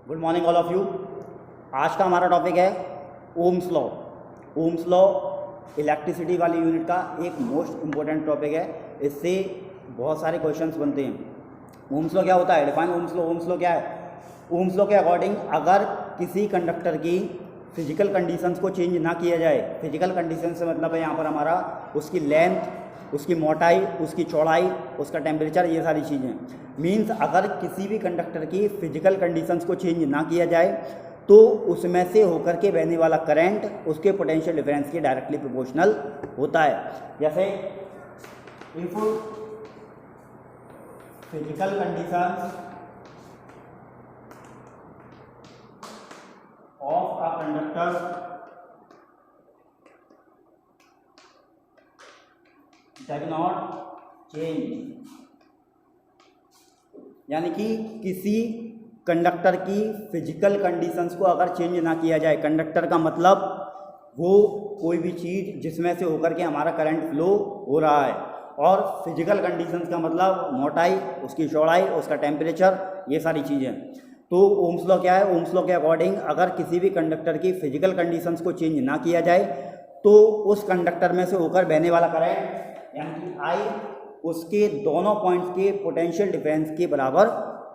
Good morning all of you. आज का हमारा टॉपिक है Ohm's law. Ohm's law electricity वाली यूनिट का एक मोस्ट इम्पोर्टेंट टॉपिक है। इससे बहुत सारे क्वेश्चंस बनते हैं। ओम्स लॉ क्या होता है? Define Ohm's law. Ohm's law क्या है? ओम्स लॉ के अकॉर्डिंग अगर किसी कंडक्टर की फिजिकल कंडीशंस को चेंज ना किया जाए, फिजिकल कंडीशन से मतलब है यहाँ पर हमारा उसकी लेंथ, उसकी मोटाई, उसकी चौड़ाई, उसका टेम्परेचर, ये सारी चीज़ें मीन्स अगर किसी भी कंडक्टर की फिजिकल कंडीशंस को चेंज ना किया जाए तो उसमें से होकर के बहने वाला करंट उसके पोटेंशियल डिफरेंस के डायरेक्टली प्रोपोर्शनल होता है। जैसे if physical conditions of a conductor does not change, यानी कि किसी कंडक्टर की फिजिकल कंडीशंस को अगर चेंज ना किया जाए, कंडक्टर का मतलब वो कोई भी चीज़ जिसमें से होकर के हमारा करंट फ्लो हो रहा है, और फिजिकल कंडीशंस का मतलब मोटाई, उसकी चौड़ाई, उसका टेम्परेचर, ये सारी चीज़ें। तो ओम्स लॉ क्या है? ओम्स लॉ के अकॉर्डिंग अगर किसी भी कंडक्टर की फिजिकल कंडीशंस को चेंज ना किया जाए तो उस कंडक्टर में से होकर बहने वाला करंट यानी कि आई उसके दोनों पॉइंट्स के पोटेंशियल डिफरेंस के बराबर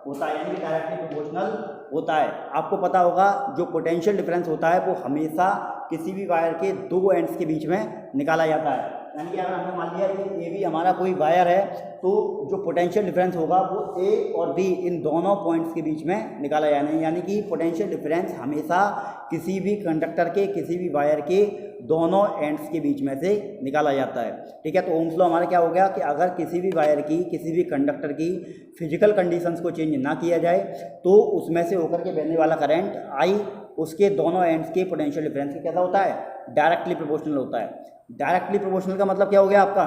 होता है, यानी कि डायरेक्टली प्रोपोर्शनल होता है। आपको पता होगा जो पोटेंशियल डिफरेंस होता है वो हमेशा किसी भी वायर के दो एंड्स के बीच में निकाला जाता है। यानी कि अगर हमने मान लिया कि ए बी हमारा कोई वायर है तो जो पोटेंशियल डिफरेंस होगा वो ए और बी इन दोनों पॉइंट्स के बीच में निकाला जाना है। यानी कि पोटेंशियल डिफरेंस हमेशा किसी भी कंडक्टर के, किसी भी वायर के दोनों एंड्स के बीच में से निकाला जाता है। ठीक है, तो ओम्स लॉ हमारा क्या हो गया कि अगर किसी भी वायर की, किसी भी कंडक्टर की फिजिकल कंडीशंस को चेंज ना किया जाए तो उसमें से होकर के बहने वाला करंट आई उसके दोनों एंड्स के पोटेंशियल डिफरेंस के कैसा होता है? डायरेक्टली प्रोपोर्शनल होता है। डायरेक्टली प्रोपोर्शनल का मतलब क्या हो गया आपका?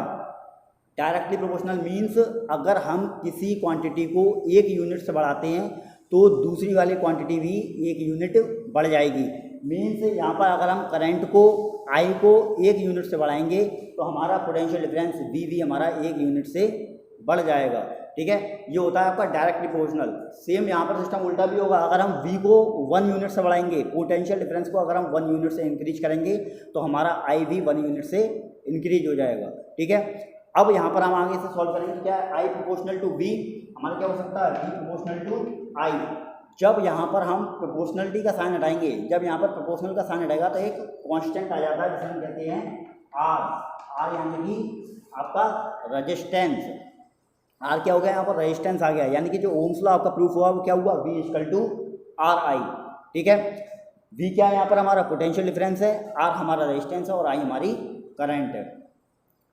डायरेक्टली प्रोपोर्शनल मीन्स अगर हम किसी क्वांटिटी को एक यूनिट से बढ़ाते हैं तो दूसरी वाली क्वांटिटी भी एक यूनिट बढ़ जाएगी। मीन्स यहाँ पर अगर हम करंट को आई को एक यूनिट से बढ़ाएंगे तो हमारा पोटेंशियल डिफरेंस वी भी हमारा एक यूनिट से बढ़ जाएगा। ठीक है, ये होता है आपका डायरेक्टली प्रोपोर्शनल। सेम यहाँ पर सिस्टम उल्टा भी होगा। अगर हम v को 1 यूनिट से बढ़ाएंगे, पोटेंशियल डिफरेंस को अगर हम 1 यूनिट से इंक्रीज करेंगे तो हमारा आई भी 1 यूनिट से इंक्रीज हो जाएगा। ठीक है, अब यहाँ पर हम आगे से सॉल्व करेंगे। क्या है? आई प्रोपोर्शनल टू v हमारा क्या हो सकता है? v प्रोपोर्शनल टू आई। जब यहाँ पर हम प्रोपोर्शनलिटी का साइन हटाएंगे, जब यहाँ पर प्रोपोर्शनल का साइन हटेगा तो एक कांस्टेंट आ जाता है जिसे हम कहते हैं आर। आर यानी कि आपका रेजिस्टेंस। आर क्या हो गया? यहाँ पर रेजिस्टेंस आ गया। यानी कि जो ओम्स लॉ आपका प्रूफ हुआ वो क्या हुआ? V equal to R I. ठीक है, V क्या है? यहाँ पर हमारा पोटेंशियल डिफरेंस है, आर हमारा रेजिस्टेंस है और आई हमारी करंट है।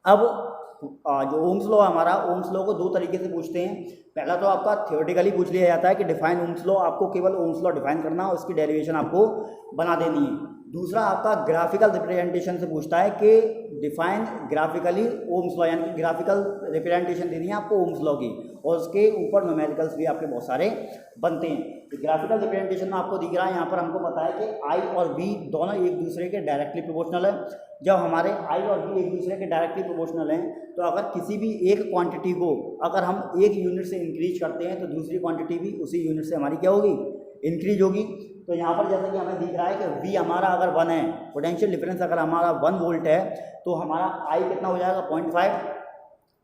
अब जो ओम्स लॉ हमारा, ओम्स लॉ को दो तरीके से पूछते हैं। पहला तो आपका थ्योरेटिकली पूछ लिया जाता है कि डिफाइन ओम्स लॉ, आपको केवल ओम्स लॉ डिफाइन करना और उसकी डेरिवेशन आपको बना देनी है। दूसरा आपका ग्राफिकल रिप्रेजेंटेशन से पूछता है कि डिफाइन ग्राफिकली ओम्स लॉ, यानी कि ग्राफिकल रिप्रेजेंटेशन देनी है आपको ओम्स लॉ की, और उसके ऊपर न्यूमेरिकल्स भी आपके बहुत सारे बनते हैं। तो ग्राफिकल रिप्रेजेंटेशन में आपको दिख रहा है, यहाँ पर हमको पता है कि आई और बी दोनों एक दूसरे के डायरेक्टली प्रोपोर्शनल है। जब हमारे आई और बी एक दूसरे के डायरेक्टली प्रोपोर्शनल हैं तो अगर किसी भी एक क्वांटिटी को अगर हम एक यूनिट से इंक्रीज करते हैं तो दूसरी क्वांटिटी भी उसी यूनिट से हमारी क्या होगी? इंक्रीज होगी। तो यहाँ पर जैसा कि हमें दिख रहा है कि V हमारा अगर 1 है, पोटेंशियल डिफरेंस अगर हमारा 1 वोल्ट है तो हमारा I कितना हो जाएगा? 0.5।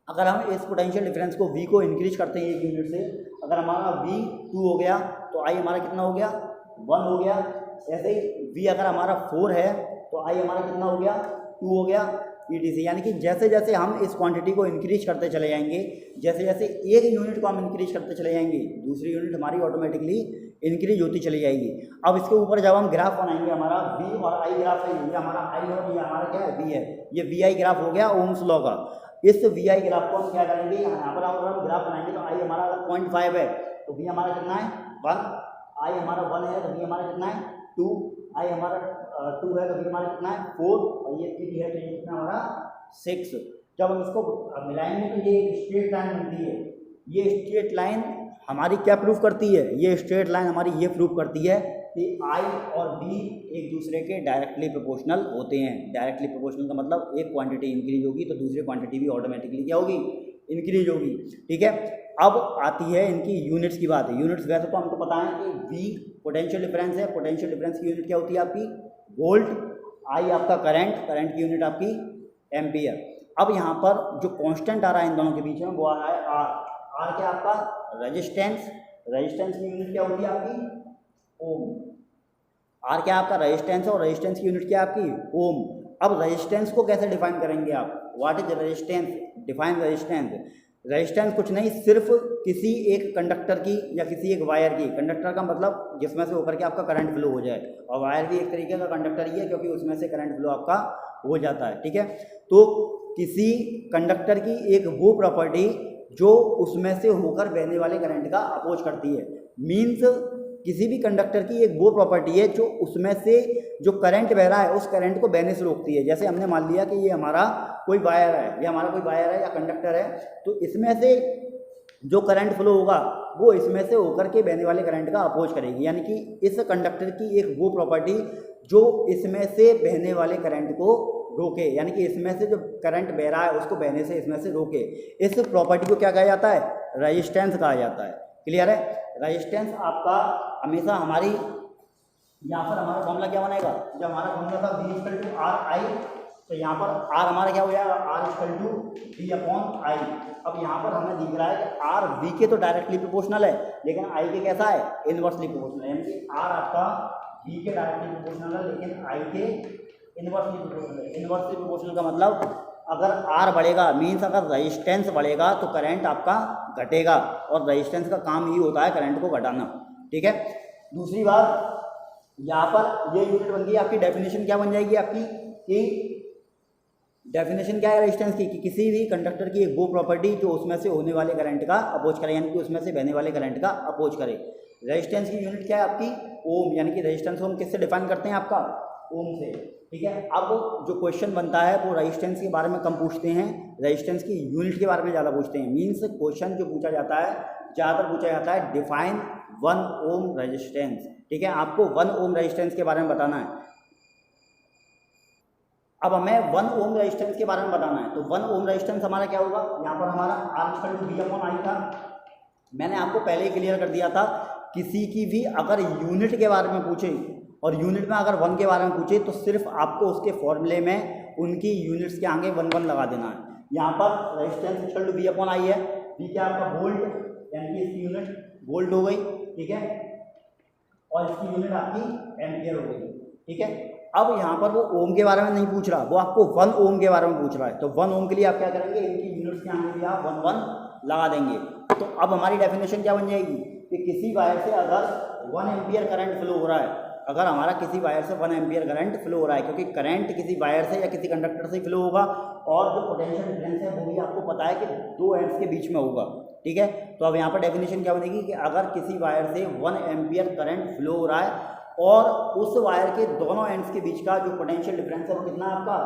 अगर हम इस पोटेंशियल डिफरेंस को V को इंक्रीज करते हैं एक यूनिट से, अगर हमारा V 2 हो गया तो I हमारा कितना हो गया? 1 हो गया। ऐसे ही V अगर हमारा 4 है तो I हमारा कितना हो गया? 2 हो गया ETC। यानी कि जैसे जैसे हम इस क्वांटिटी को इंक्रीज करते चले जाएंगे, जैसे जैसे एक यूनिट को हम इंक्रीज करते चले जाएंगे, दूसरी यूनिट हमारी ऑटोमेटिकली इंक्रीज होती चली जाएगी। अब इसके ऊपर जब हम ग्राफ बनाएंगे, हमारा V और I ग्राफ है, ये हमारा I और ये हमारा क्या है? V है। ये VI ग्राफ हो गया ओम्स लॉ का। इस VI ग्राफ को हम क्या करेंगे? यहाँ पर अगर हम ग्राफ बनाएंगे तो I हमारा अगर 0.5 है तो V हमारा कितना है? 1। I हमारा 1 है तो V हमारा कितना है? 2। I हमारा 2 है तो V हमारा कितना है? 4। और ये 3 है तो ये कितना हमारा? 6। जब हम इसको मिलाएंगे तो ये स्ट्रेट लाइन बनती है। ये स्ट्रेट लाइन हमारी क्या प्रूफ करती है? ये स्ट्रेट लाइन हमारी ये प्रूफ करती है कि I और B एक दूसरे के डायरेक्टली प्रोपोर्शनल होते हैं। डायरेक्टली प्रोपोर्शनल का मतलब एक क्वांटिटी इंक्रीज होगी तो दूसरी क्वांटिटी भी ऑटोमेटिकली क्या होगी? इंक्रीज होगी। ठीक है, अब आती है इनकी यूनिट्स की बात है। यूनिट्स वैसे तो हमको पता है कि वी पोटेंशियल डिफरेंस है, पोटेंशियल डिफरेंस की यूनिट क्या होती है आपकी वोल्ट, आई आपका करंट, करंट की यूनिट आपकी एम्पियर। अब यहाँ पर जो कांस्टेंट आ रहा है इन दोनों के बीच में वो आ रहा है आर। आर क्या आपका रेजिस्टेंस, रेजिस्टेंस की यूनिट क्या होती है आपकी ओम। आर क्या आपका रेजिस्टेंस है और रेजिस्टेंस की यूनिट क्या है आपकी ओम। अब रेजिस्टेंस को कैसे डिफाइन करेंगे आप, what is resistance, define resistance. Resistance कुछ नहीं, सिर्फ किसी एक कंडक्टर की या किसी एक वायर की, कंडक्टर का मतलब जिसमें से होकर के आपका करंट फ्लो हो जाए, और वायर भी एक तरीके का कंडक्टर ही है क्योंकि उसमें से करंट फ्लो आपका हो जाता है, ठीक है। तो किसी कंडक्टर की एक वो प्रॉपर्टी जो उसमें से होकर बहने वाले करंट का अपोज करती है, मीन्स किसी भी कंडक्टर की एक वो प्रॉपर्टी है जो उसमें से जो करंट बह रहा है उस करंट को बहने से रोकती है। जैसे हमने मान लिया कि ये हमारा कोई वायर है, ये हमारा कोई वायर है या कंडक्टर है, तो इसमें से जो करंट फ्लो होगा वो इसमें से होकर के बहने वाले करंट का अपोज करेगी, यानी कि इस कंडक्टर की एक वो प्रॉपर्टी जो इसमें से बहने वाले करंट को रोके, यानी कि इसमें से जो करंट बह रहा है उसको बहने से इसमें से रोके। इस प्रॉपर्टी को क्या कहा जाता है, रेजिस्टेंस कहा जाता है। क्लियर है। रेजिस्टेंस आपका हमेशा हमारी यहाँ पर हमारा फॉर्मूला क्या बनेगा, जब हमारा फॉर्मूला था V equal to R I, तो यहाँ पर आर हमारा क्या हो जाएगा R equal to V upon I. अब यहाँ पर हमें दिख रहा है कि आर वी के तो डायरेक्टली प्रोपोर्शनल है, लेकिन आई के कैसा है इनवर्सली प्रोपोर्शनल, यानी कि आर आपका वी के डायरेक्टली प्रोपोर्शनल है लेकिन आई के इनवर्सली प्रोपोर्शनल है। इनवर्सली प्रोपोर्शनल का मतलब अगर आर बढ़ेगा मीन्स अगर रेजिस्टेंस बढ़ेगा तो करंट आपका घटेगा, और रेजिस्टेंस का काम ही होता है करंट को घटाना, ठीक है। दूसरी बात यहाँ पर ये यूनिट बन गई आपकी, डेफिनेशन क्या बन जाएगी आपकी कि डेफिनेशन क्या है रेजिस्टेंस की, कि किसी भी कंडक्टर की एक वो प्रॉपर्टी जो उसमें से होने वाले करंट का अपोज करे, यानी कि उसमें से बहने वाले करंट का अपोज करे। रेजिस्टेंस की यूनिट क्या है आपकी ओम, यानी कि रेजिस्टेंस को हम किससे डिफाइन करते हैं आपका ओम से, ठीक है। अब जो क्वेश्चन बनता है वो रेजिस्टेंस के बारे में कम पूछते हैं, रेजिस्टेंस की यूनिट के बारे में ज़्यादा पूछते हैं। मीन्स क्वेश्चन जो पूछा जाता है ज़्यादातर पूछा जाता है डिफाइन 1 ओम रेजिस्टेंस, ठीक है। आपको 1 ओम रेजिस्टेंस के बारे में बताना है। अब हमें 1 ओम रेजिस्टेंस के बारे में बताना है, तो 1 ओम रेजिस्टेंस हमारा क्या होगा, यहाँ पर हमारा R equal to V upon I था। मैंने आपको पहले ही क्लियर कर दिया था, किसी की भी अगर यूनिट के बारे में पूछे और यूनिट में अगर 1 के बारे में पूछे तो सिर्फ आपको उसके फॉर्मूले में उनकी यूनिट्स के आगे 1 1 लगा देना है। यहाँ पर resistance equal to V upon I है, वी क्या आपका वोल्ट, यानी कि इसकी यूनिट वोल्ट हो गई, ठीक है, और इसकी यूनिट आपकी एम्पियर हो गई, ठीक है। अब यहाँ पर वो ओम के बारे में नहीं पूछ रहा, वो आपको 1 ओम के बारे में पूछ रहा है, तो 1 ओम के लिए आप क्या करेंगे, इनकी यूनिट्स के आगे भी आप 1 1 लगा देंगे। तो अब हमारी डेफिनेशन क्या बन जाएगी कि किसी वायर से अगर 1 एम्पियर करंट फ्लो हो रहा है, अगर हमारा किसी वायर से 1 एम्पियर करंट फ्लो हो रहा है, क्योंकि करंट किसी वायर से या किसी कंडक्टर से फ्लो होगा, और जो पोटेंशियल डिफरेंस है वो भी आपको पता है कि 2 एंड्स के बीच में होगा, ठीक है। तो अब यहाँ पर डेफिनेशन क्या बनेगी कि अगर किसी वायर से 1 एम्पियर करंट फ्लो हो रहा है और उस वायर के दोनों एंड्स के बीच का जो पोटेंशियल डिफरेंस है वो कितना है आपका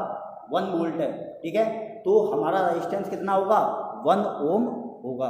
1 वोल्ट है, ठीक है, तो हमारा रेजिस्टेंस कितना होगा 1 ओम होगा।